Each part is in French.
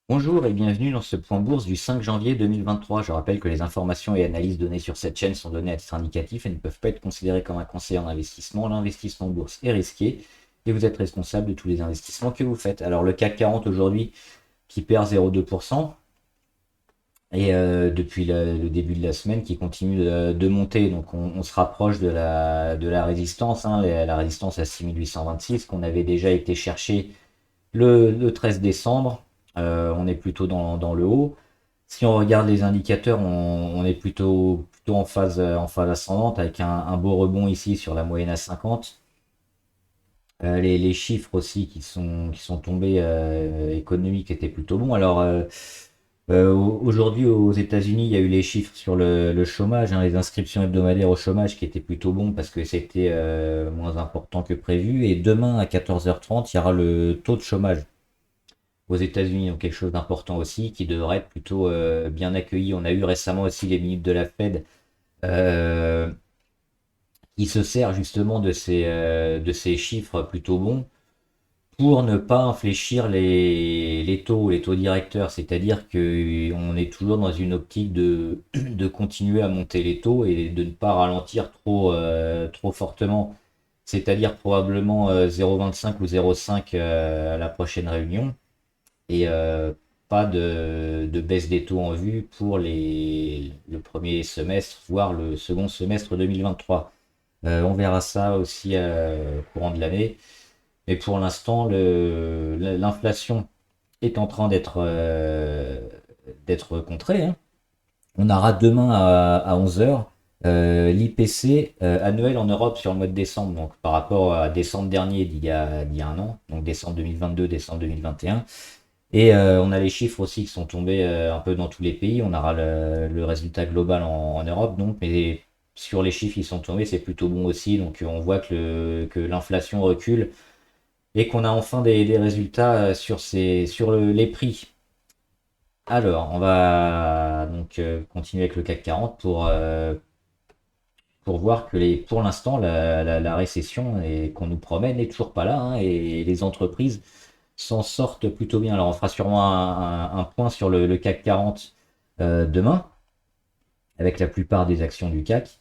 Bonjour et bienvenue dans ce point bourse du 5 janvier 2023. Je rappelle que les informations et analyses données sur cette chaîne sont données à titre indicatif et ne peuvent pas être considérées comme un conseil en investissement. L'investissement en bourse est risqué et vous êtes responsable de tous les investissements que vous faites. Alors le CAC 40 aujourd'hui qui perd 0,2% et depuis le début de la semaine qui continue de monter. Donc on se rapproche de la résistance, hein, la résistance à 6826 qu'on avait déjà été chercher le 13 décembre. On est plutôt dans le haut. Si on regarde les indicateurs, on est plutôt en phase ascendante avec un beau rebond ici sur la moyenne à 50. Les chiffres aussi qui sont tombés économiques étaient plutôt bons. Alors aujourd'hui aux États-Unis, il y a eu les chiffres sur le chômage, hein, les inscriptions hebdomadaires au chômage qui étaient plutôt bons parce que c'était moins important que prévu. Et demain à 14h30, il y aura le taux de chômage aux États-Unis, donc quelque chose d'important aussi, qui devrait être plutôt bien accueilli. On a eu récemment aussi les minutes de la Fed euh, qui se sert justement de ces chiffres plutôt bons pour ne pas infléchir les taux directeurs. C'est-à-dire qu'on est toujours dans une optique de continuer à monter les taux et de ne pas ralentir trop fortement. C'est-à-dire probablement 0,25 ou 0,5 à la prochaine réunion et pas de baisse des taux en vue pour le premier semestre, voire le second semestre 2023. On verra ça aussi au courant de l'année. Mais pour l'instant, l'inflation est en train d'être contrée, hein. On aura demain à 11h l'IPC annuel en Europe sur le mois de décembre, donc par rapport à décembre dernier d'il y a un an, donc décembre 2022, décembre 2021. Et on a les chiffres aussi qui sont tombés un peu dans tous les pays. On aura le résultat global en Europe, donc, mais sur les chiffres qui sont tombés, c'est plutôt bon aussi. Donc on voit que l'inflation recule et qu'on a enfin des résultats sur les prix. Alors, on va donc continuer avec le CAC 40 pour voir que pour l'instant, la récession qu'on nous promet n'est toujours pas là, hein, et les entreprises s'en sortent plutôt bien. Alors on fera sûrement un point sur le CAC 40 demain, avec la plupart des actions du CAC.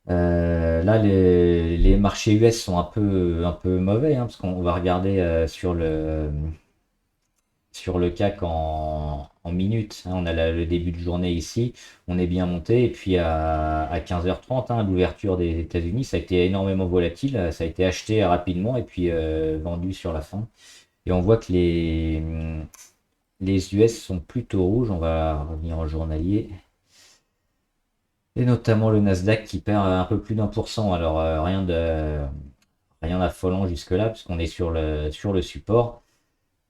Là, les marchés US sont un peu mauvais, hein, parce qu'on va regarder sur le CAC en minutes, hein. On a le début de journée ici, on est bien monté, et puis à 15h30, hein, l'ouverture des États-Unis, ça a été énormément volatile, ça a été acheté rapidement et puis vendu sur la fin. Et on voit que les US sont plutôt rouges. On va revenir en journalier. Et notamment le Nasdaq qui perd un peu plus d'1%. Alors rien d'affolant jusque-là, puisqu'on est sur le support.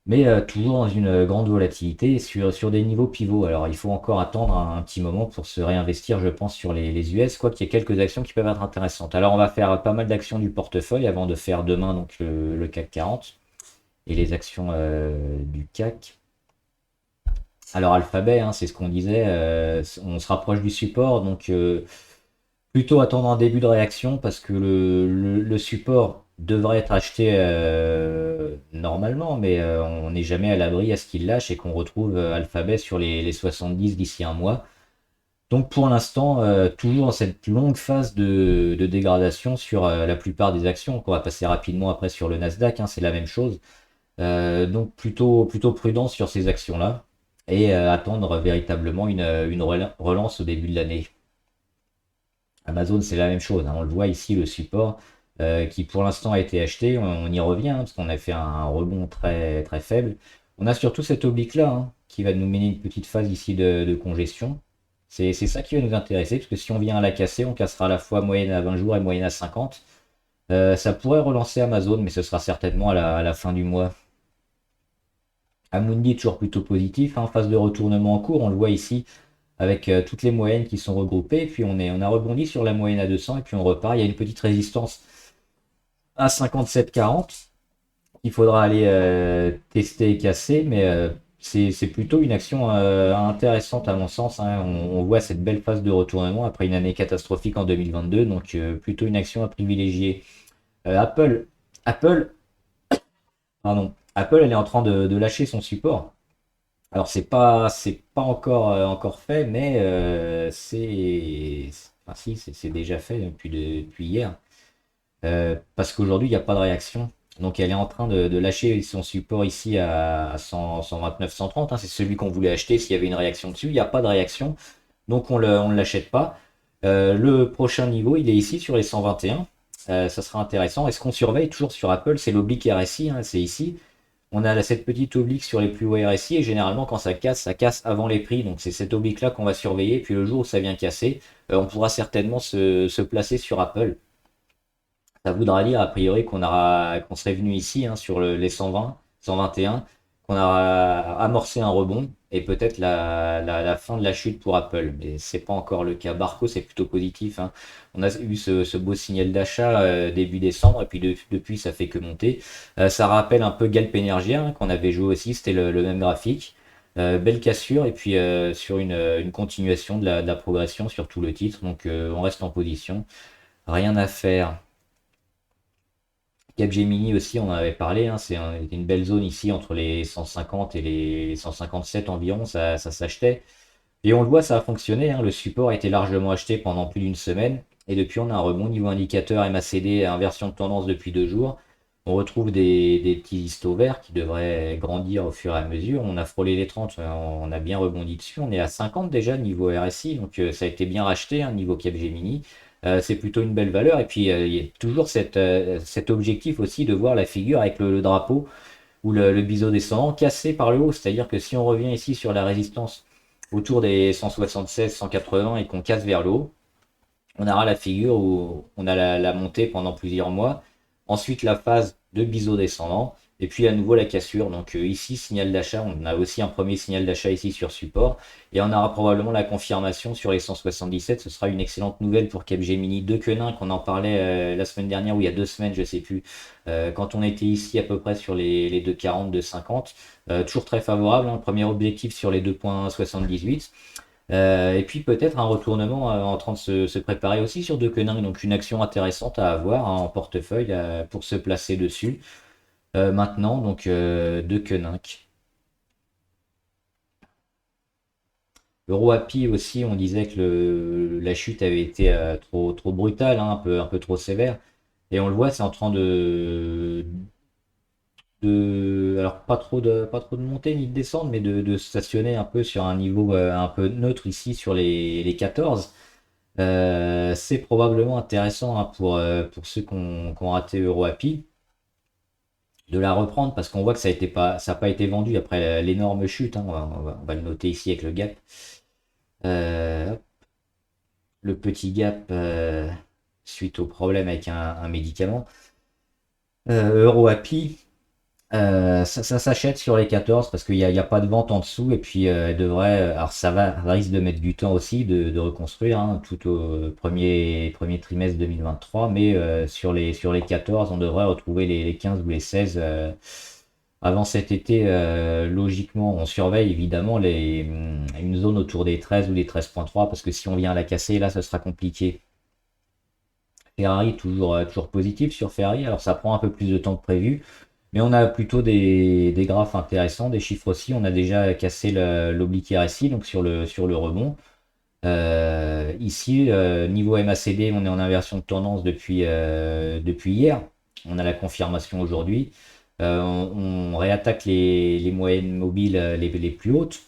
Mais toujours dans une grande volatilité sur des niveaux pivots. Alors il faut encore attendre un petit moment pour se réinvestir, je pense, sur les US, quoi qu'il y ait quelques actions qui peuvent être intéressantes. Alors on va faire pas mal d'actions du portefeuille avant de faire demain donc le CAC 40 et les actions du CAC. Alors Alphabet, hein, c'est ce qu'on disait, on se rapproche du support, donc plutôt attendre un début de réaction parce que le support devrait être acheté normalement, mais on n'est jamais à l'abri à ce qu'il lâche et qu'on retrouve Alphabet sur les 70 d'ici un mois. Donc pour l'instant, toujours dans cette longue phase de dégradation sur la plupart des actions. On va passer rapidement après sur le Nasdaq, hein, c'est la même chose. Donc plutôt prudent sur ces actions-là et attendre véritablement une relance au début de l'année. Amazon, c'est la même chose, hein. On le voit ici, le support qui pour l'instant a été acheté. On y revient, hein, parce qu'on a fait un rebond très, très faible. On a surtout cet oblique-là, hein, qui va nous mener une petite phase ici de congestion. C'est ça qui va nous intéresser, parce que si on vient à la casser, on cassera à la fois moyenne à 20 jours et moyenne à 50. Ça pourrait relancer Amazon, mais ce sera certainement à la fin du mois. Amundi est toujours plutôt positif, hein, phase de retournement en cours, on le voit ici avec toutes les moyennes qui sont regroupées, et puis on a rebondi sur la moyenne à 200 et puis on repart. Il y a une petite résistance à 57,40 qu'il faudra aller tester et casser, mais c'est plutôt une action intéressante à mon sens, hein. On voit cette belle phase de retournement après une année catastrophique en 2022, donc plutôt une action à privilégier. Apple, pardon, Apple, elle est en train de lâcher son support. Alors c'est pas encore, encore fait, mais enfin, si, c'est déjà fait depuis hier. Parce qu'aujourd'hui, il n'y a pas de réaction. Donc elle est en train de lâcher son support ici à 100, 129, 130, hein. C'est celui qu'on voulait acheter s'il y avait une réaction dessus. Il n'y a pas de réaction, donc on ne l'achète pas. Le prochain niveau, il est ici sur les 121. Ça sera intéressant. Et ce qu'on surveille toujours sur Apple, c'est l'oblique RSI, hein, c'est ici. On a cette petite oblique sur les plus hauts RSI et généralement quand ça casse avant les prix. Donc c'est cette oblique là qu'on va surveiller. Puis le jour où ça vient casser, on pourra certainement se placer sur Apple. Ça voudra dire a priori qu'on serait venu ici, hein, sur les 120, 121, qu'on aura amorcé un rebond et peut-être la fin de la chute pour Apple. Mais c'est pas encore le cas. Barco, c'est plutôt positif, hein. On a eu ce beau signal d'achat début décembre et puis depuis ça fait que monter. Ça rappelle un peu Galp Energia, hein, qu'on avait joué aussi, c'était le même graphique. Belle cassure et puis sur une continuation de la progression sur tout le titre. Donc on reste en position. Rien à faire. Capgemini aussi, on en avait parlé, hein, une belle zone ici entre les 150 et les 157 environ, ça s'achetait. Et on le voit, ça a fonctionné, hein, le support a été largement acheté pendant plus d'une semaine. Et depuis, on a un rebond niveau indicateur MACD, inversion de tendance depuis 2 jours. On retrouve des petits istos verts qui devraient grandir au fur et à mesure. On a frôlé les 30, on a bien rebondi dessus. On est à 50 déjà niveau RSI, donc ça a été bien racheté, hein, niveau Capgemini. C'est plutôt une belle valeur. Et puis, il y a toujours cet objectif aussi de voir la figure avec le drapeau ou le biseau descendant cassé par le haut. C'est-à-dire que si on revient ici sur la résistance autour des 176, 180 et qu'on casse vers le haut, on aura la figure où on a la montée pendant plusieurs mois. Ensuite, la phase de biseau descendant. Et puis à nouveau la cassure. Donc ici, signal d'achat. On a aussi un premier signal d'achat ici sur support. Et on aura probablement la confirmation sur les 177. Ce sera une excellente nouvelle pour Capgemini de Quenin, qu'on en parlait la semaine dernière ou il y a 2 semaines, je sais plus. Quand on était ici à peu près sur les 2,40, 2,50. Toujours très favorable, hein. Premier objectif sur les 2,78. Et puis peut-être un retournement en train de se préparer aussi sur De Koninck, donc une action intéressante à avoir, hein, en portefeuille pour se placer dessus. Maintenant, donc De Koninck. EuroAPI aussi, on disait que la chute avait été trop brutale, hein, un peu trop sévère. Et on le voit, c'est en train alors pas trop de montée ni de descente, mais de stationner un peu sur un niveau un peu neutre ici sur les 14. C'est probablement intéressant, hein, pour ceux qui ont raté EuroAPI de la reprendre parce qu'on voit que ça n'a pas été vendu après l'énorme chute, hein. On va le noter ici avec le gap. Hop, le petit gap suite au problème avec un médicament. EuroAPI, ça s'achète sur les 14 parce qu'il y a pas de vente en dessous et puis elle devrait, alors ça risque de mettre du temps aussi de reconstruire, hein, tout au premier trimestre 2023, mais sur les 14 on devrait retrouver les 15 ou les 16 avant cet été. Logiquement on surveille évidemment une zone autour des 13 ou des 13,3 parce que si on vient la casser là ce sera compliqué. Ferrari toujours positif sur Ferrari, alors ça prend un peu plus de temps que prévu. Mais on a plutôt des graphes intéressants, des chiffres aussi. On a déjà cassé l'oblique RSI, donc sur le rebond. Ici, niveau MACD, on est en inversion de tendance depuis hier. On a la confirmation aujourd'hui. On réattaque les moyennes mobiles les plus hautes.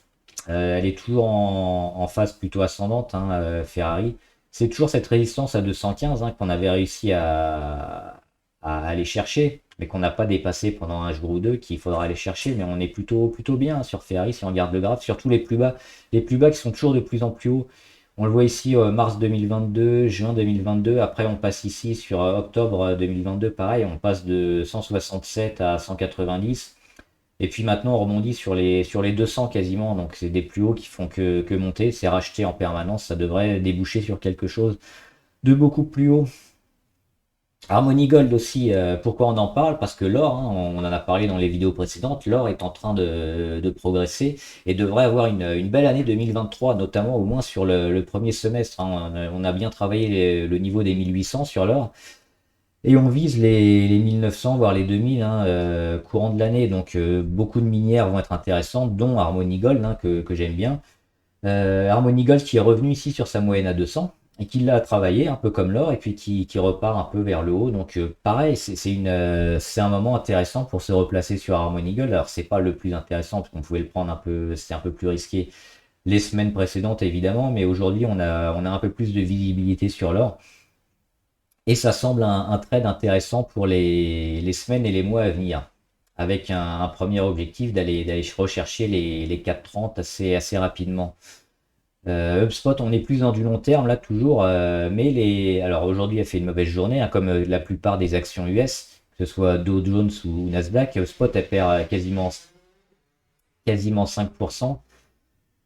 Elle est toujours en phase plutôt ascendante, hein, Ferrari. C'est toujours cette résistance à 215, hein, qu'on avait réussi à aller chercher, mais qu'on n'a pas dépassé pendant un jour ou deux, qu'il faudra aller chercher. Mais on est plutôt bien, hein, sur Ferrari si on regarde le graphe, surtout les plus bas qui sont toujours de plus en plus hauts. On le voit ici, mars 2022, juin 2022. Après, on passe ici sur octobre 2022, pareil, on passe de 167 à 190. Et puis maintenant, on rebondit sur les 200 quasiment. Donc, c'est des plus hauts qui font que monter. C'est racheté en permanence. Ça devrait déboucher sur quelque chose de beaucoup plus haut. Harmony Gold aussi, pourquoi on en parle? Parce que l'or, hein, on en a parlé dans les vidéos précédentes, l'or est en train de progresser et devrait avoir une belle année 2023, notamment au moins sur le premier semestre, hein. On a bien travaillé le niveau des 1800 sur l'or. Et on vise les 1900, voire les 2000 hein, courant de l'année. Donc beaucoup de minières vont être intéressantes, dont Harmony Gold que j'aime bien. Harmony Gold qui est revenu ici sur sa moyenne à 200 et qui l'a travaillé un peu comme l'or et puis qui repart un peu vers le haut. Donc pareil, c'est un moment intéressant pour se replacer sur Harmony Gold. Alors c'est pas le plus intéressant parce qu'on pouvait le prendre un peu, c'est un peu plus risqué les semaines précédentes évidemment, mais aujourd'hui on a un peu plus de visibilité sur l'or. Et ça semble un trade intéressant pour les semaines et les mois à venir, avec un premier objectif d'aller rechercher les 4,30 assez rapidement. HubSpot, on est plus dans du long terme là toujours, mais alors aujourd'hui elle fait une mauvaise journée, hein, comme la plupart des actions US, que ce soit Dow Jones ou Nasdaq. HubSpot elle perd quasiment 5%.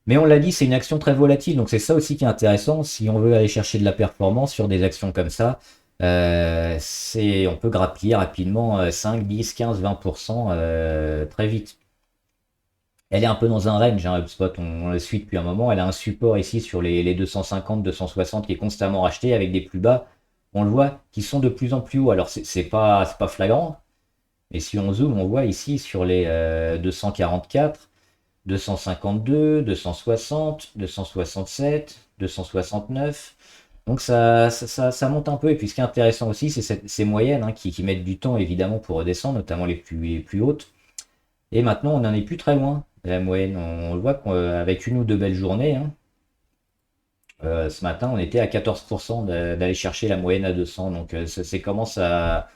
Mais on l'a dit, c'est une action très volatile, donc c'est ça aussi qui est intéressant. Si on veut aller chercher de la performance sur des actions comme ça, on peut grappiller rapidement 5, 10, 15, 20% très vite. Elle est un peu dans un range, hein, HubSpot, on le suit depuis un moment. Elle a un support ici sur les 250, 260 qui est constamment racheté avec des plus bas, on le voit, qui sont de plus en plus hauts. Alors c'est pas flagrant, mais si on zoome, on voit ici sur les 244, 252, 260, 267, 269. Donc ça monte un peu. Et puis ce qui est intéressant aussi, c'est ces moyennes hein, qui mettent du temps évidemment pour redescendre, notamment les plus hautes. Et maintenant, on n'en est plus très loin. La moyenne, on le voit qu'avec une ou deux belles journées, hein, ce matin, on était à 14% d'aller chercher la moyenne à 200. Donc ça commence à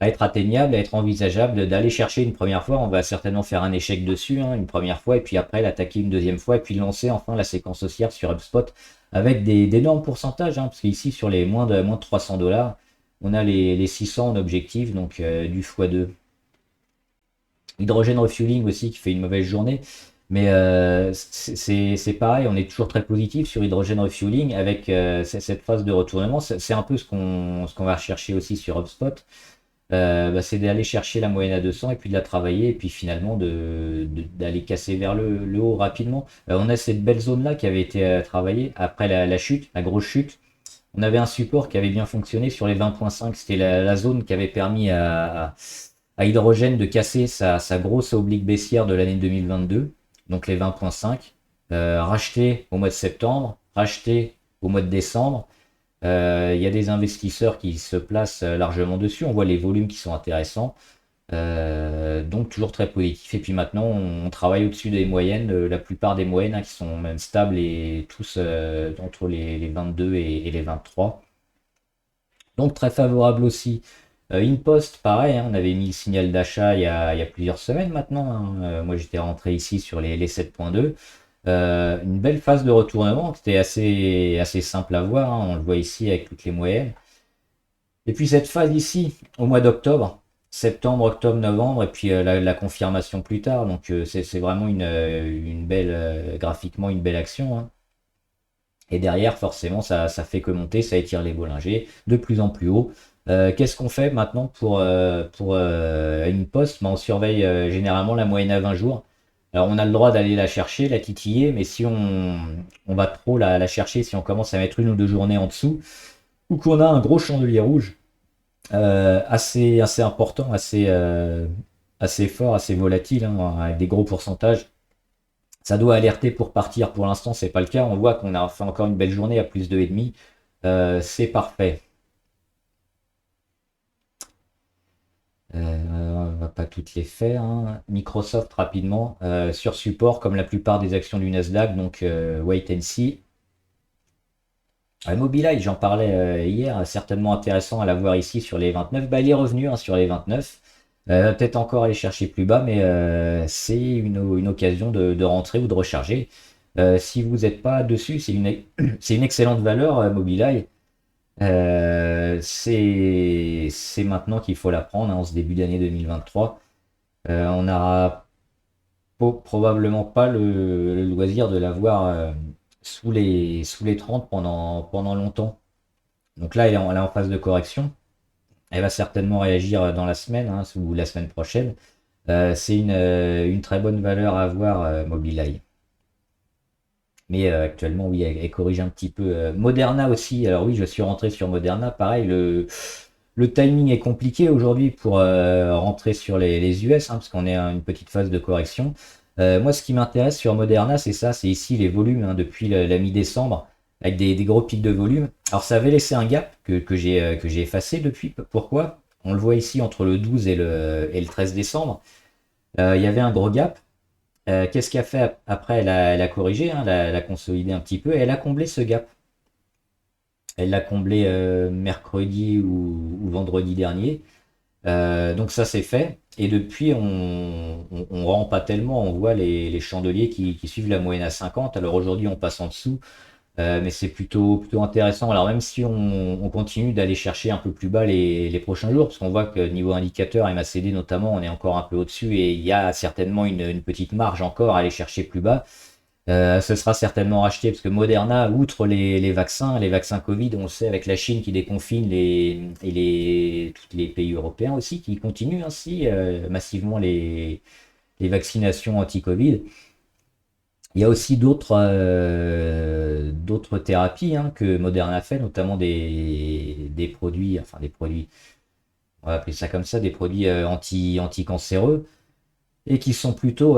être atteignable, à être envisageable d'aller chercher une première fois. On va certainement faire un échec dessus, hein, une première fois, et puis après l'attaquer une deuxième fois, et puis lancer enfin la séquence haussière sur HubSpot avec d'énormes pourcentages, hein, parce qu'ici sur les moins de 300 $, on a les 600 en objectif, donc du x2. Hydrogène Refueling aussi qui fait une mauvaise journée. Mais c'est pareil, on est toujours très positif sur Hydrogène Refueling avec cette phase de retournement. C'est un peu ce qu'on va rechercher aussi sur HubSpot. C'est d'aller chercher la moyenne à 200 et puis de la travailler et puis finalement d'aller casser vers le haut rapidement. On a cette belle zone là qui avait été travaillée après la chute, la grosse chute. On avait un support qui avait bien fonctionné sur les 20.5. C'était la zone qui avait permis à Hydrogène de casser sa grosse oblique baissière de l'année 2022, donc les 20.5, racheté au mois de septembre, racheté au mois de décembre. Il y a des investisseurs qui se placent largement dessus, on voit les volumes qui sont intéressants, donc toujours très positif. Et puis maintenant, on travaille au-dessus des moyennes, la plupart des moyennes hein, qui sont même stables et tous entre les 22 et les 23. Donc très favorable aussi. InPost, pareil, hein, on avait mis le signal d'achat il y a plusieurs semaines maintenant, hein. Moi j'étais rentré ici sur les 7.2. Une belle phase de retournement qui était assez simple à voir, hein, on le voit ici avec toutes les moyennes. Et puis cette phase ici, au mois d'octobre, septembre, octobre, novembre, et puis la confirmation plus tard. Donc c'est vraiment une belle, graphiquement une belle action, hein. Et derrière, forcément, ça fait que monter, ça étire les Bollinger de plus en plus haut. Qu'est-ce qu'on fait maintenant pour une poste? On surveille généralement la moyenne à 20 jours. Alors on a le droit d'aller la chercher, la titiller, mais si on va trop la chercher, si on commence à mettre une ou deux journées en dessous, ou qu'on a un gros chandelier rouge assez important, assez fort, assez volatile, hein, avec des gros pourcentages, ça doit alerter pour partir. Pour l'instant, c'est pas le cas. On voit qu'on a fait encore une belle journée à plus de 2,5. C'est parfait. On va pas toutes les faire, hein. Microsoft rapidement sur support comme la plupart des actions du Nasdaq, donc wait and see. Mobileye, j'en parlais hier, certainement intéressant à la voir ici sur les 29. Il est revenu hein, sur les 29. Peut-être encore aller chercher plus bas, mais c'est une occasion de rentrer ou de recharger. Si vous n'êtes pas dessus, c'est une excellente valeur, Mobileye. C'est maintenant qu'il faut la prendre, hein, en ce début d'année 2023. On n'aura probablement pas le loisir de la voir sous les 30 pendant longtemps. Donc là, elle est en phase de correction. Elle va certainement réagir dans la semaine hein, ou la semaine prochaine. C'est une très bonne valeur à avoir, Mobileye. Mais actuellement, oui, elle corrige un petit peu. Moderna aussi. Alors oui, je suis rentré sur Moderna. Pareil, le le timing est compliqué aujourd'hui pour rentrer sur les US, hein, parce qu'on est à une petite phase de correction. Moi, ce qui m'intéresse sur Moderna, c'est ça, c'est ici les volumes, hein, depuis la mi-décembre, avec des gros pics de volume. Alors, ça avait laissé un gap que j'ai effacé depuis. Pourquoi? On le voit ici entre le 12 et le 13 décembre. Il y avait un gros gap. Qu'est-ce qu'elle a fait après? Elle a corrigé, hein, elle a consolidé un petit peu et elle a comblé ce gap. Elle l'a comblé mercredi ou vendredi dernier. Donc ça c'est fait. Et depuis, on rend pas tellement. On voit les chandeliers qui suivent la moyenne à 50. Alors aujourd'hui, on passe en dessous. Mais c'est plutôt intéressant. Alors même si on continue d'aller chercher un peu plus bas les prochains jours, parce qu'on voit que niveau indicateur MACD notamment, on est encore un peu au-dessus et il y a certainement une petite marge encore à aller chercher plus bas. Ce sera certainement racheté parce que Moderna, outre les vaccins Covid, on le sait avec la Chine qui déconfine tous les pays européens aussi qui continuent ainsi massivement les vaccinations anti-Covid. Il y a aussi d'autres thérapies, hein, que Moderna fait, notamment des produits, enfin des produits, on va appeler ça comme ça, des produits anti-cancéreux et qui sont plutôt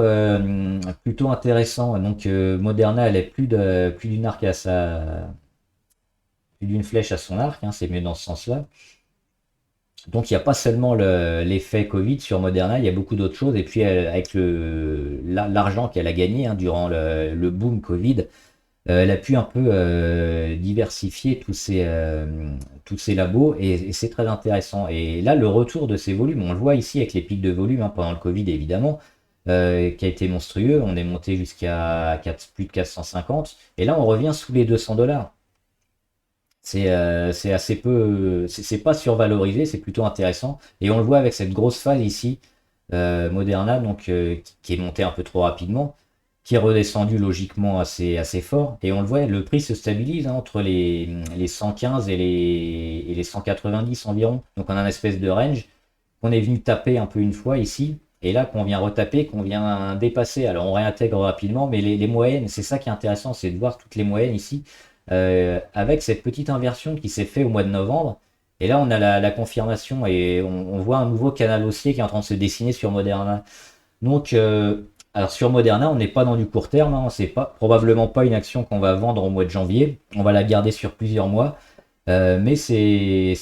intéressants. Donc Moderna, elle est plus d'une arc à plus d'une flèche à son arc, hein, c'est mieux dans ce sens-là. Donc il n'y a pas seulement l'effet Covid sur Moderna, il y a beaucoup d'autres choses. Et puis avec l'argent qu'elle a gagné, hein, durant le boom Covid, elle a pu un peu diversifier tous ces labos et c'est très intéressant. Et là, le retour de ces volumes, on le voit ici avec les pics de volume, hein, pendant le Covid évidemment, qui a été monstrueux. On est monté jusqu'à plus de 450 et là on revient sous les 200 $. C'est assez peu, c'est pas survalorisé, c'est plutôt intéressant. Et on le voit avec cette grosse phase ici, Moderna, donc qui est montée un peu trop rapidement, qui est redescendu logiquement assez fort. Et on le voit, le prix se stabilise, hein, entre les 115 et les 190 environ. Donc on a une espèce de range qu'on est venu taper un peu une fois ici. Et là, qu'on vient retaper, qu'on vient dépasser. Alors on réintègre rapidement, mais les moyennes, c'est ça qui est intéressant, c'est de voir toutes les moyennes ici, avec cette petite inversion qui s'est fait au mois de novembre. Et là, on a la confirmation et on voit un nouveau canal haussier qui est en train de se dessiner sur Moderna. Donc, alors sur Moderna, on n'est pas dans du court terme, hein, c'est probablement pas une action qu'on va vendre au mois de janvier. On va la garder sur plusieurs mois, mais c'est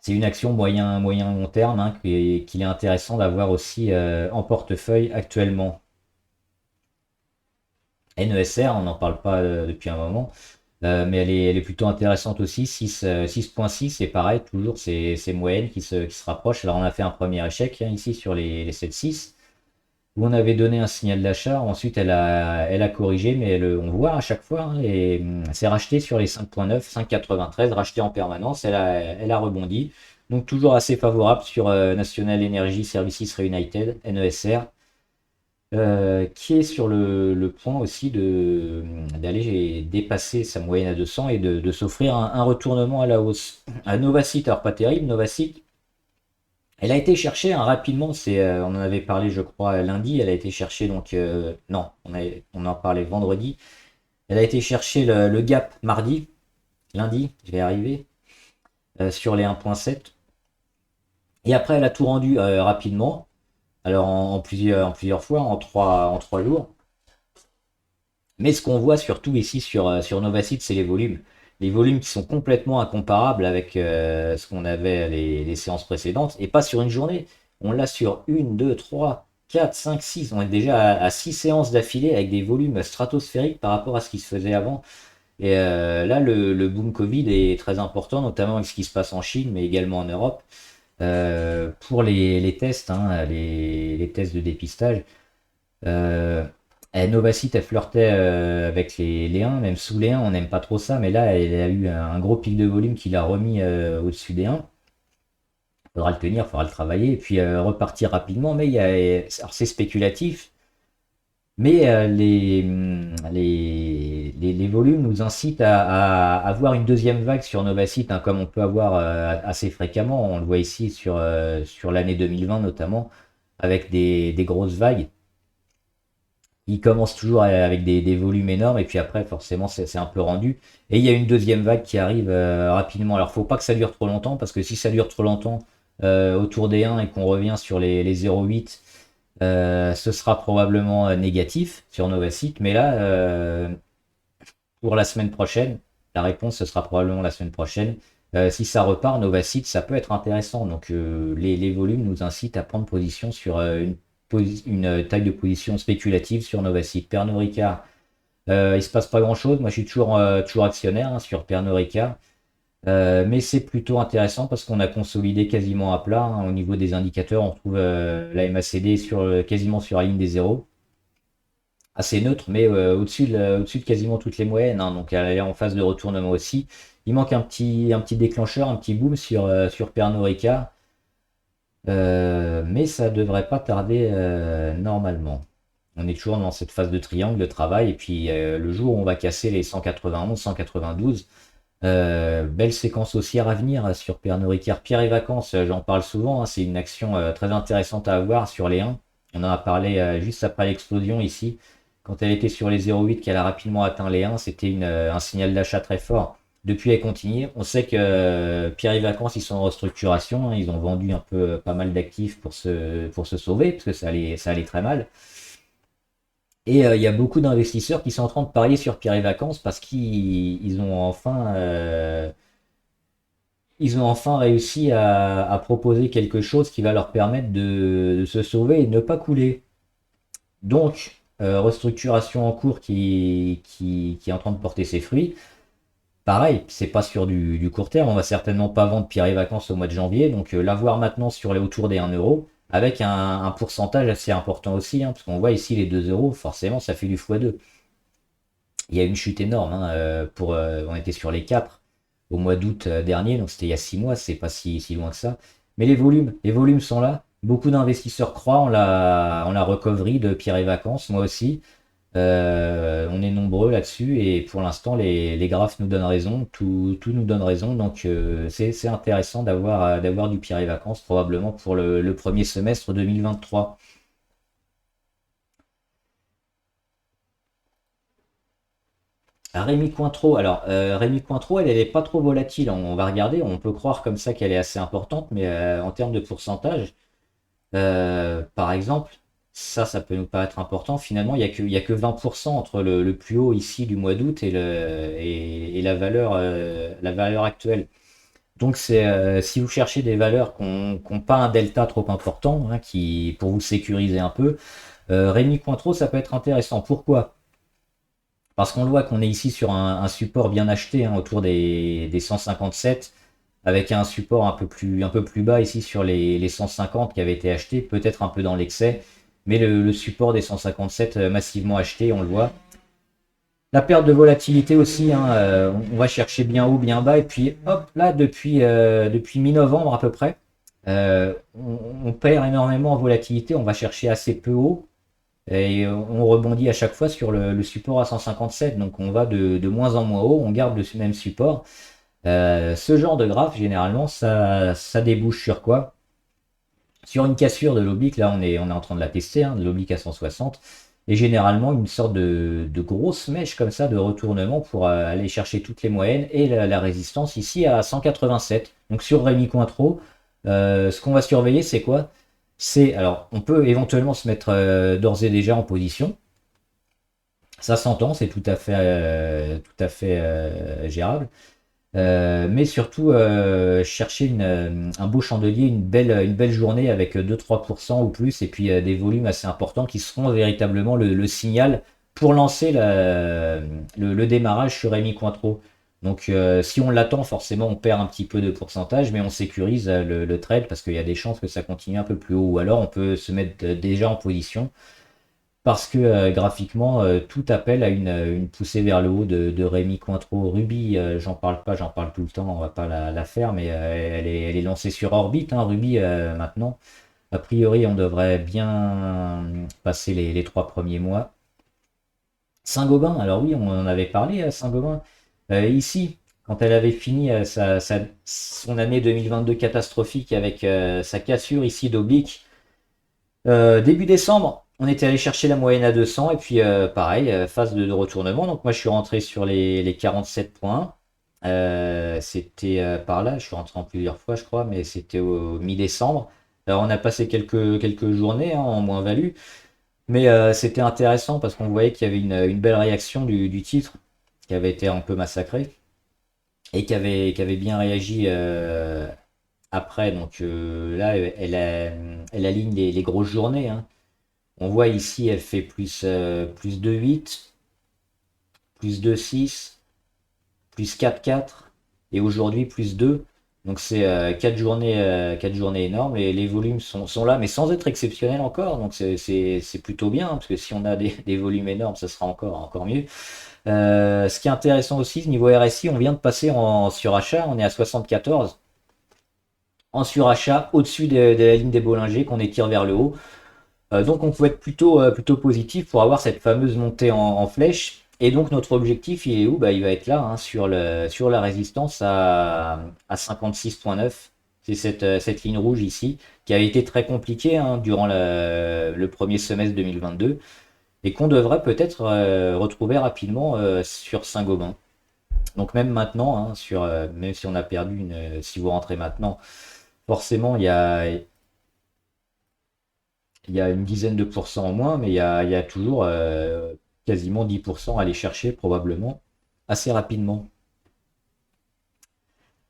une action moyen long terme, hein, qu'il est intéressant d'avoir aussi en portefeuille actuellement. NESR, on n'en parle pas depuis un moment, mais elle est plutôt intéressante aussi. 6.6 et pareil, toujours ces moyennes qui se rapprochent. Alors on a fait un premier échec, hein, ici sur les 7.6 où on avait donné un signal d'achat. Ensuite elle a corrigé, mais on voit à chaque fois, hein, c'est racheté sur les 5.9, 5.93, racheté en permanence. Elle a rebondi. Donc toujours assez favorable sur National Energy Services Reunited, NESR. Qui est sur le point aussi d'aller dépasser sa moyenne à 200 et de s'offrir un retournement à la hausse. À Novacite, alors pas terrible, Novacite, elle a été cherchée, hein, rapidement, on en avait parlé je crois lundi, elle a été cherchée donc, non, on en parlait vendredi, elle a été chercher le gap mardi, lundi, je vais arriver, sur les 1.7, et après elle a tout rendu rapidement. Alors en plusieurs fois, en trois jours. Mais ce qu'on voit surtout ici sur Novacite, c'est les volumes. Les volumes qui sont complètement incomparables avec ce qu'on avait les séances précédentes. Et pas sur une journée. On l'a sur 1, 2, 3, 4, 5, 6. On est déjà à 6 séances d'affilée avec des volumes stratosphériques par rapport à ce qui se faisait avant. Et là, le boom Covid est très important, notamment avec ce qui se passe en Chine, mais également en Europe. Pour les tests, hein, les tests de dépistage. Euh, Novacite, elle flirtait avec les 1, même sous les 1, on n'aime pas trop ça, mais là, elle a eu un gros pic de volume qui l'a remis au-dessus des 1. Faudra le tenir, faudra le travailler, et puis repartir rapidement, mais alors c'est spéculatif, mais les volumes nous incitent à avoir une deuxième vague sur Novacite, hein, comme on peut avoir assez fréquemment. On le voit ici sur l'année 2020 notamment, avec des grosses vagues. Il commence toujours avec des volumes énormes et puis après forcément c'est un peu rendu. Et il y a une deuxième vague qui arrive rapidement. Alors faut pas que ça dure trop longtemps parce que si ça dure trop longtemps autour des 1 et qu'on revient sur les 0,8, ce sera probablement négatif sur Novacite. Mais là, pour la semaine prochaine, la réponse ce sera probablement la semaine prochaine. Si ça repart, Novacite, ça peut être intéressant. Donc les volumes nous incitent à prendre position sur une taille de position spéculative sur Novacite. Pernod Ricard, il se passe pas grand chose. Moi, je suis toujours actionnaire hein, sur Pernod Ricard. Mais c'est plutôt intéressant parce qu'on a consolidé quasiment à plat hein, au niveau des indicateurs. On retrouve la MACD quasiment sur la ligne des zéros. Assez neutre, mais au-dessus de quasiment toutes les moyennes. Hein, donc elle est en phase de retournement aussi. Il manque un petit déclencheur, un petit boom sur Pernod Ricard. Mais ça devrait pas tarder normalement. On est toujours dans cette phase de triangle de travail. Et puis le jour où on va casser les 191, 192, belle séquence haussière à venir sur Pernod Ricard. Pierre et Vacances, j'en parle souvent. Hein, c'est une action très intéressante à avoir sur les 1. On en a parlé juste après l'explosion ici. Quand elle était sur les 0,8, qu'elle a rapidement atteint les 1, c'était un signal d'achat très fort. Depuis, elle continue. On sait que Pierre et Vacances, ils sont en restructuration. Hein, ils ont vendu un peu pas mal d'actifs pour se sauver, parce que ça allait très mal. Et il y a beaucoup d'investisseurs qui sont en train de parier sur Pierre et Vacances parce ils ont enfin réussi à proposer quelque chose qui va leur permettre de se sauver et de ne pas couler. Donc, restructuration en cours qui est en train de porter ses fruits. Pareil, c'est pas sur du court terme, on va certainement pas vendre Pierre et Vacances au mois de janvier, donc l'avoir maintenant sur les autour des 1 euro, avec un pourcentage assez important aussi, hein, parce qu'on voit ici les 2 euros, forcément ça fait du x2. Il y a une chute énorme, hein, on était sur les 4 au mois d'août dernier, donc c'était il y a 6 mois, c'est pas si loin que ça. Mais les volumes sont là, beaucoup d'investisseurs croient en la recovery de Pierre et Vacances, moi aussi. On est nombreux là-dessus et pour l'instant les graphes nous donnent raison, tout nous donne raison, donc c'est intéressant d'avoir du Pierre et Vacances probablement pour le premier semestre 2023. Rémi Cointreau, alors Rémi Cointreau, elle n'est pas trop volatile, on va regarder, on peut croire comme ça qu'elle est assez importante, mais en termes de pourcentage, par exemple, ça peut nous paraître important. Finalement, il y a que 20% entre le plus haut ici du mois d'août et la valeur actuelle. Donc, si vous cherchez des valeurs qui n'ont pas un delta trop important, hein, pour vous sécuriser un peu, Rémi Cointreau, ça peut être intéressant. Pourquoi? Parce qu'on voit qu'on est ici sur un support bien acheté, hein, autour des 157 avec un support un peu plus bas ici sur les 150 qui avaient été achetés, peut-être un peu dans l'excès, mais le support des 157 massivement acheté, on le voit. La perte de volatilité aussi, hein, on va chercher bien haut, bien bas, et puis hop, là, depuis mi-novembre à peu près, on perd énormément en volatilité, on va chercher assez peu haut, et on rebondit à chaque fois sur le support à 157, donc on va de moins en moins haut, on garde le même support. Ce genre de graphe, généralement, ça débouche sur quoi? Sur une cassure de l'oblique, là on est en train de la tester, hein, de l'oblique à 160, et généralement une sorte de grosse mèche comme ça de retournement pour aller chercher toutes les moyennes et la résistance ici à 187. Donc sur Rémi Cointreau, ce qu'on va surveiller c'est quoi? Alors on peut éventuellement se mettre d'ores et déjà en position. Ça s'entend, c'est tout à fait gérable. Mais surtout chercher un beau chandelier, une belle journée avec 2-3% ou plus, et puis des volumes assez importants qui seront véritablement le signal pour lancer le démarrage sur Rémi Cointreau. Donc si on l'attend, forcément on perd un petit peu de pourcentage, mais on sécurise le trade parce qu'il y a des chances que ça continue un peu plus haut, ou alors on peut se mettre déjà en position parce que graphiquement, tout appelle à une poussée vers le haut de Rémi Cointreau. Ruby, j'en parle pas, j'en parle tout le temps, on va pas la faire, mais elle est lancée sur orbite, hein, Ruby, maintenant. A priori, on devrait bien passer les 3 premiers mois. Saint-Gobain, alors oui, on en avait parlé, Saint-Gobain. Ici, quand elle avait fini son année 2022 catastrophique avec sa cassure ici d'oblique, début décembre, On était allé chercher la moyenne à 200 et puis pareil, phase de retournement. Donc moi je suis rentré sur les 47 points. C'était par là, je suis rentré en plusieurs fois je crois, mais c'était au mi-décembre. Alors on a passé quelques journées hein, en moins-value, mais c'était intéressant parce qu'on voyait qu'il y avait une belle réaction du titre, qui avait été un peu massacré, et qui avait bien réagi après. Donc là, elle aligne les grosses journées, hein. On voit ici, elle fait plus de 8, plus de 6, plus 4, et aujourd'hui plus 2. Donc c'est 4 journées énormes, et les volumes sont là, mais sans être exceptionnels encore. Donc c'est plutôt bien, hein, parce que si on a des volumes énormes, ça sera encore mieux. Ce qui est intéressant aussi, niveau RSI, on vient de passer en surachat, on est à 74. En surachat, au-dessus de la ligne des Bollinger qu'on étire vers le haut. Donc on peut être plutôt positif pour avoir cette fameuse montée en flèche. Et donc notre objectif, il est où? Bah, il va être là, hein, sur la résistance à 56,9. C'est cette ligne rouge ici, qui a été très compliquée hein, durant le premier semestre 2022, et qu'on devrait peut-être retrouver rapidement sur Saint-Gobain. Donc même maintenant, hein, même si on a perdu si vous rentrez maintenant, forcément il y a une dizaine de pourcents en moins, mais il y a toujours quasiment 10% à aller chercher probablement assez rapidement.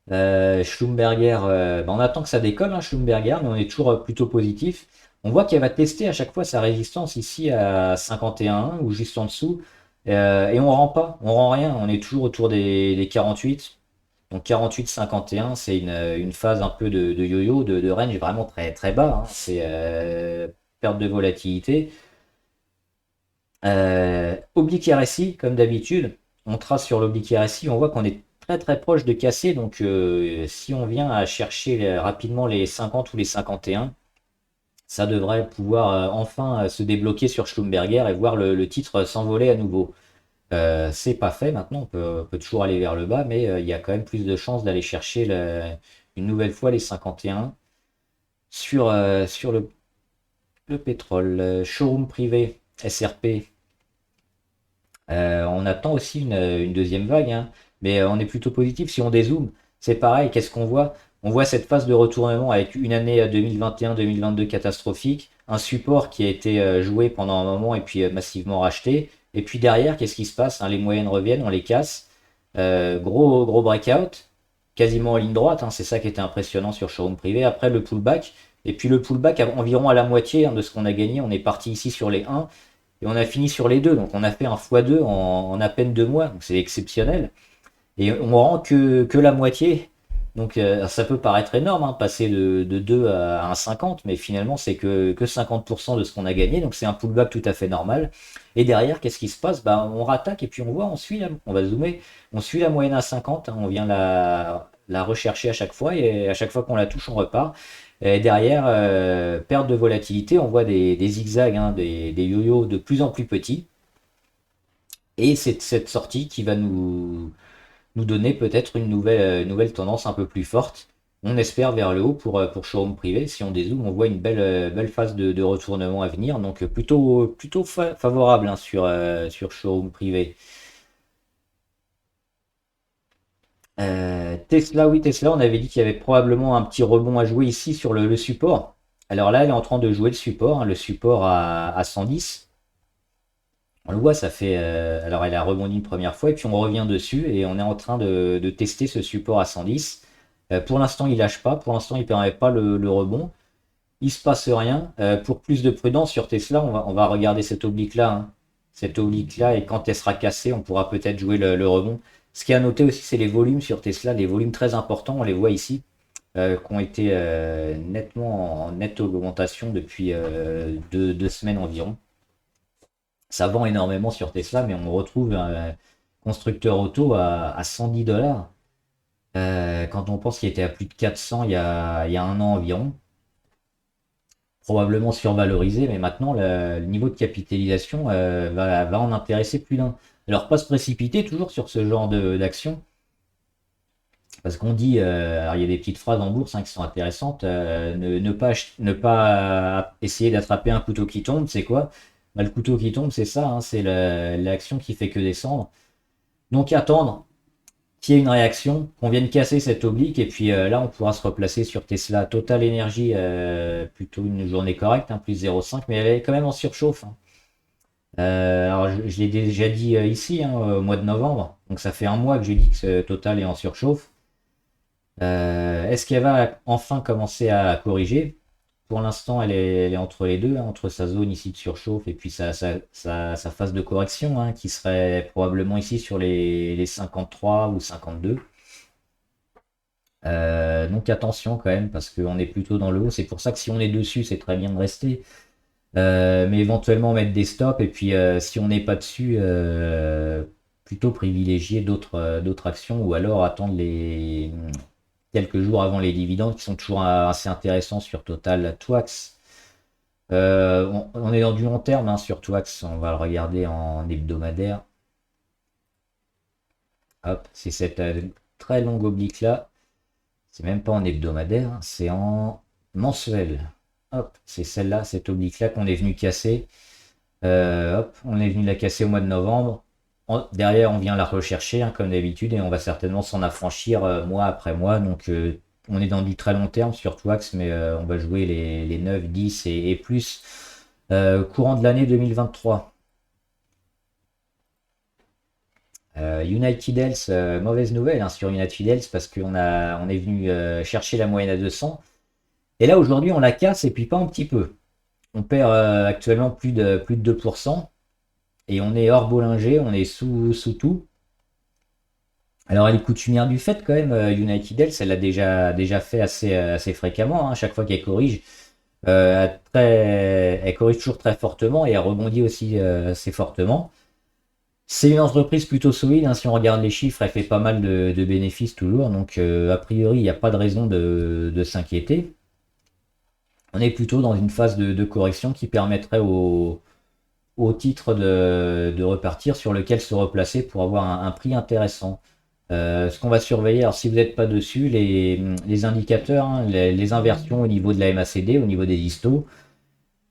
Schlumberger, on attend que ça décolle, hein, Schlumberger, mais on est toujours plutôt positif. On voit qu'elle va tester à chaque fois sa résistance ici à 51 ou juste en dessous, et on rend pas, on rend rien, on est toujours autour des 48. Donc 48-51, c'est une phase un peu de yo-yo, de range vraiment très très bas, hein. C'est perte de volatilité. Oblique RSI, comme d'habitude, on trace sur l'oblique RSI, on voit qu'on est très très proche de casser. Donc si on vient à chercher rapidement les 50 ou les 51, ça devrait pouvoir enfin se débloquer sur Schlumberger et voir le titre s'envoler à nouveau. C'est pas fait maintenant, on peut toujours aller vers le bas, mais il y a quand même plus de chances d'aller chercher une nouvelle fois les 51 sur le pétrole. Showroom privé, SRP. On attend aussi une deuxième vague, hein, mais on est plutôt positif. Si on dézoome, c'est pareil. Qu'est-ce qu'on voit? On voit cette phase de retournement avec une année 2021-2022 catastrophique, un support qui a été joué pendant un moment et puis massivement racheté. Et puis derrière, qu'est-ce qui se passe, hein? Les moyennes reviennent, on les casse. Gros breakout, quasiment en ligne droite, hein, c'est ça qui était impressionnant sur showroom privé. Après le pullback, et puis le pullback environ à la moitié hein, de ce qu'on a gagné. On est parti ici sur les 1 et on a fini sur les 2. Donc on a fait un x2 en à peine 2 mois. Donc c'est exceptionnel. Et on rend que la moitié. Donc ça peut paraître énorme, hein, passer de 2 à 1,50, mais finalement c'est que 50% de ce qu'on a gagné. Donc c'est un pullback tout à fait normal. Et derrière, qu'est-ce qui se passe? Bah, on rattaque et puis on voit, on va zoomer, on suit la moyenne à 50, hein, on vient la rechercher à chaque fois, et à chaque fois qu'on la touche, on repart. Et derrière, perte de volatilité, on voit des zigzags, hein, des yo-yo de plus en plus petits. Et c'est cette sortie qui va nous donner peut-être une nouvelle tendance un peu plus forte. On espère vers le haut pour showroom privé. Si on dézoome, on voit une belle phase de retournement à venir. Donc plutôt favorable hein, sur showroom privé. Tesla, oui, Tesla, on avait dit qu'il y avait probablement un petit rebond à jouer ici sur le support. Alors là, elle est en train de jouer le support, hein, le support à 110. On le voit, ça fait. Alors, elle a rebondi une première fois et puis on revient dessus et on est en train de tester ce support à 110. Pour l'instant, il lâche pas. Pour l'instant, il ne permet pas le rebond. Il se passe rien. Pour plus de prudence sur Tesla, on va regarder cette oblique-là, hein. Cette oblique-là, et quand elle sera cassée, on pourra peut-être jouer le rebond. Ce qui est à noter aussi, c'est les volumes sur Tesla, les volumes très importants, on les voit ici, qui ont été nettement en nette augmentation depuis 2 semaines environ. Ça vend énormément sur Tesla, mais on retrouve un constructeur auto à 110 dollars. Quand on pense qu'il était à plus de 400 il y a un an environ, probablement survalorisé, mais maintenant le niveau de capitalisation va en intéresser plus d'un. Alors pas se précipiter toujours sur ce genre d'action, Parce qu'on dit, alors il y a des petites phrases en bourse qui sont intéressantes, ne pas essayer d'attraper un couteau qui tombe, c'est quoi? Bah, le couteau qui tombe, c'est ça, hein, c'est l'action qui fait que descendre. Donc attendre qu'il y ait une réaction, qu'on vienne casser cette oblique, et puis là on pourra se replacer sur Tesla. Total Energy, plutôt une journée correcte, hein, plus 0,5, mais elle est quand même en surchauffe, hein. Alors je l'ai déjà dit ici, hein, au mois de novembre, donc ça fait un mois que je dis que Total est en surchauffe. Est-ce qu'elle va enfin commencer à corriger? Pour l'instant, elle est entre les deux, hein, entre sa zone ici de surchauffe et puis sa phase de correction, hein, qui serait probablement ici sur les 53 ou 52. Donc attention quand même, parce qu'on est plutôt dans le haut. C'est pour ça que si on est dessus, c'est très bien de rester. Mais éventuellement mettre des stops, et puis si on n'est pas dessus, plutôt privilégier d'autres actions, ou alors attendre les quelques jours avant les dividendes qui sont toujours assez intéressants sur Total. Twax, on est dans du long terme, hein, sur Twax, on va le regarder en hebdomadaire. Hop, c'est cette très longue oblique là, c'est même pas en hebdomadaire, hein, c'est en mensuel. Hop, c'est celle-là, cette oblique là qu'on est venu casser. Hop, on est venu la casser au mois de novembre. Derrière, on vient la rechercher, hein, comme d'habitude, et on va certainement s'en affranchir mois après mois. Donc, on est dans du très long terme sur Twax, mais on va jouer les 9, 10 et plus courant de l'année 2023. United Health, mauvaise nouvelle, hein, sur United Health, parce qu'on est venu chercher la moyenne à 200. Et là, aujourd'hui, on la casse, et puis pas un petit peu. On perd actuellement plus de 2%. Et on est hors Bollinger, on est sous tout. Alors elle est coutumière du fait quand même, United Health, elle l'a déjà fait assez fréquemment, hein, chaque fois qu'elle corrige. Elle corrige toujours très fortement et elle rebondit aussi assez fortement. C'est une entreprise plutôt solide, hein, si on regarde les chiffres, elle fait pas mal de bénéfices toujours, donc a priori il n'y a pas de raison de s'inquiéter. On est plutôt dans une phase de correction qui permettrait au titre de repartir, sur lequel se replacer pour avoir un prix intéressant. Ce qu'on va surveiller, alors si vous n'êtes pas dessus, les indicateurs, hein, les inversions au niveau de la MACD, au niveau des histos.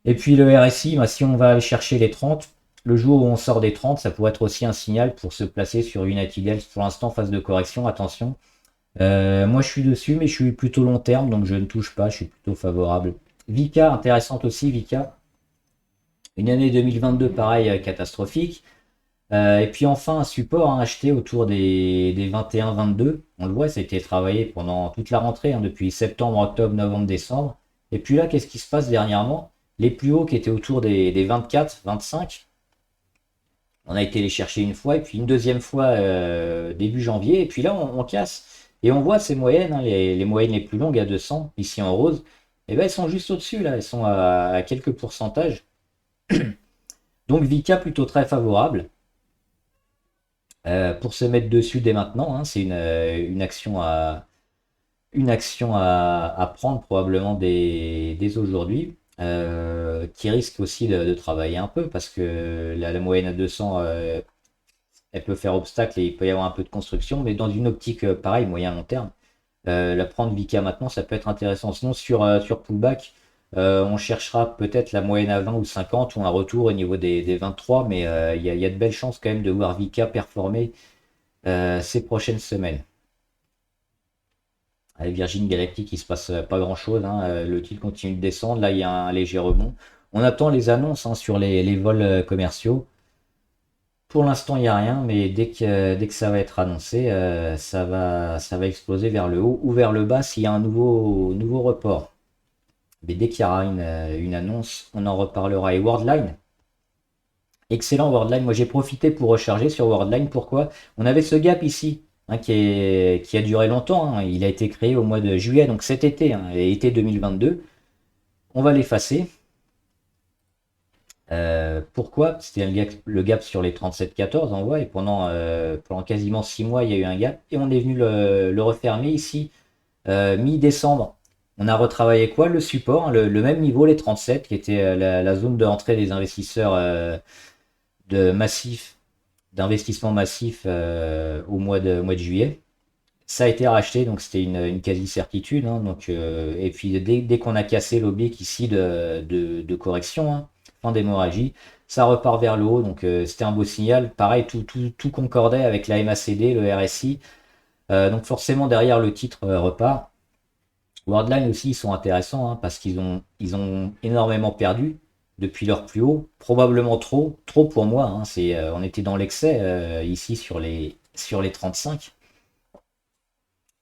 Et puis le RSI, bah, si on va aller chercher les 30, le jour où on sort des 30, ça pourrait être aussi un signal pour se placer sur United Health. Pour l'instant, phase de correction, attention. Moi je suis dessus, mais je suis plutôt long terme, donc je ne touche pas, je suis plutôt favorable. Vika, intéressante aussi, Vika. Une année 2022, pareil, catastrophique. Et puis enfin, un support, hein, acheté autour des 21-22. On le voit, ça a été travaillé pendant toute la rentrée, hein, depuis septembre, octobre, novembre, décembre. Et puis là, qu'est-ce qui se passe dernièrement? Les plus hauts qui étaient autour des 24-25, on a été les chercher une fois, et puis une deuxième fois début janvier. Et puis là, on casse. Et on voit ces moyennes, hein, les moyennes les plus longues à 200, ici en rose, et ben elles sont juste au-dessus, là. Elles sont à quelques pourcentages. Donc Vika plutôt très favorable. Pour se mettre dessus dès maintenant, hein, c'est une action à prendre probablement dès aujourd'hui, qui risque aussi de travailler un peu, parce que la moyenne à 200, elle peut faire obstacle et il peut y avoir un peu de construction, mais dans une optique pareil, moyen long terme, la prendre Vika maintenant, ça peut être intéressant. Sinon, sur pullback, on cherchera peut-être la moyenne à 20 ou 50, ou un retour au niveau des 23, mais il y a de belles chances quand même de voir Vika performer ces prochaines semaines. Avec Virgin Galactic, il se passe pas grand-chose, hein, le titre continue de descendre, là il y a un léger rebond. On attend les annonces, hein, sur les vols commerciaux. Pour l'instant, il n'y a rien, mais dès que ça va être annoncé, ça va exploser vers le haut ou vers le bas s'il y a un nouveau report. Mais dès qu'il y aura une annonce, on en reparlera. Et Worldline, excellent Worldline. Moi j'ai profité pour recharger sur Worldline. Pourquoi? On avait ce gap ici, hein, qui a duré longtemps, hein. Il a été créé au mois de juillet, donc cet été, hein, été 2022. On va l'effacer. Pourquoi? C'était le gap sur les 37,14, on voit, et pendant quasiment 6 mois, il y a eu un gap, et on est venu le refermer ici, mi-décembre. On a retravaillé quoi? Le support, hein, le même niveau, les 37, qui était la zone de rentrée des investisseurs d'investissement massif au mois de juillet. Ça a été racheté, donc c'était une quasi-certitude, hein, donc, et puis dès qu'on a cassé l'oblique ici de correction, hein, fin d'hémorragie, ça repart vers le haut, donc c'était un beau signal. Pareil, tout concordait avec la MACD, le RSI, donc forcément derrière le titre repart. Worldline aussi, ils sont intéressants, hein, parce qu'ils ont énormément perdu depuis leur plus haut, probablement trop pour moi, hein, on était dans l'excès ici sur les 35.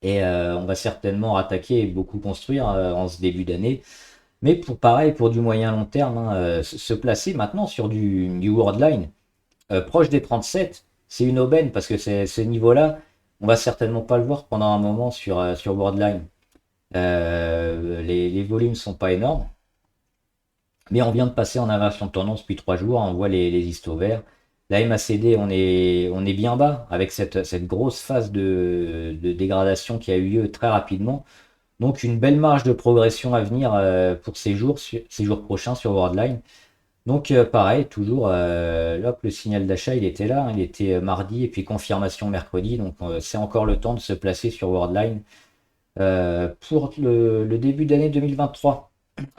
Et on va certainement rattaquer et beaucoup construire en ce début d'année. Mais pareil, pour du moyen long terme, hein, se placer maintenant sur du Worldline, proche des 37, c'est une aubaine parce que ce niveau-là, on va certainement pas le voir pendant un moment sur Worldline. Les volumes sont pas énormes, mais on vient de passer en inversion de tendance depuis 3 jours, on voit les histos verts. La MACD, on est bien bas avec cette grosse phase de dégradation qui a eu lieu très rapidement. Donc une belle marge de progression à venir pour ces jours prochains sur Worldline. Donc pareil, toujours, hop, le signal d'achat, il était là, hein, il était mardi et puis confirmation mercredi. Donc c'est encore le temps de se placer sur Worldline pour le début d'année 2023.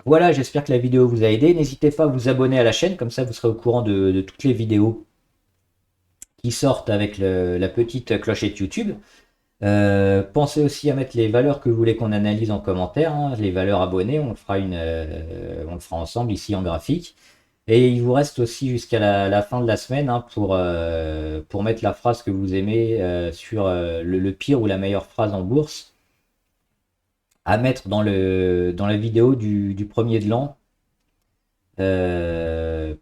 Voilà, j'espère que la vidéo vous a aidé. N'hésitez pas à vous abonner à la chaîne, comme ça vous serez au courant de toutes les vidéos qui sortent avec la petite clochette YouTube. Pensez aussi à mettre les valeurs que vous voulez qu'on analyse en commentaire, hein, les valeurs abonnées, on le fera ensemble ici en graphique. Et il vous reste aussi jusqu'à la fin de la semaine, hein, pour mettre la phrase que vous aimez sur le pire ou la meilleure phrase en bourse à mettre dans la vidéo du premier de l'an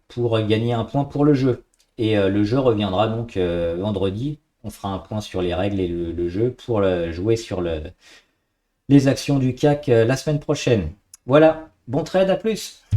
pour gagner un point pour le jeu. Et le jeu reviendra donc vendredi. On fera un point sur les règles et le jeu pour jouer sur les actions du CAC la semaine prochaine. Voilà, bon trade, à plus!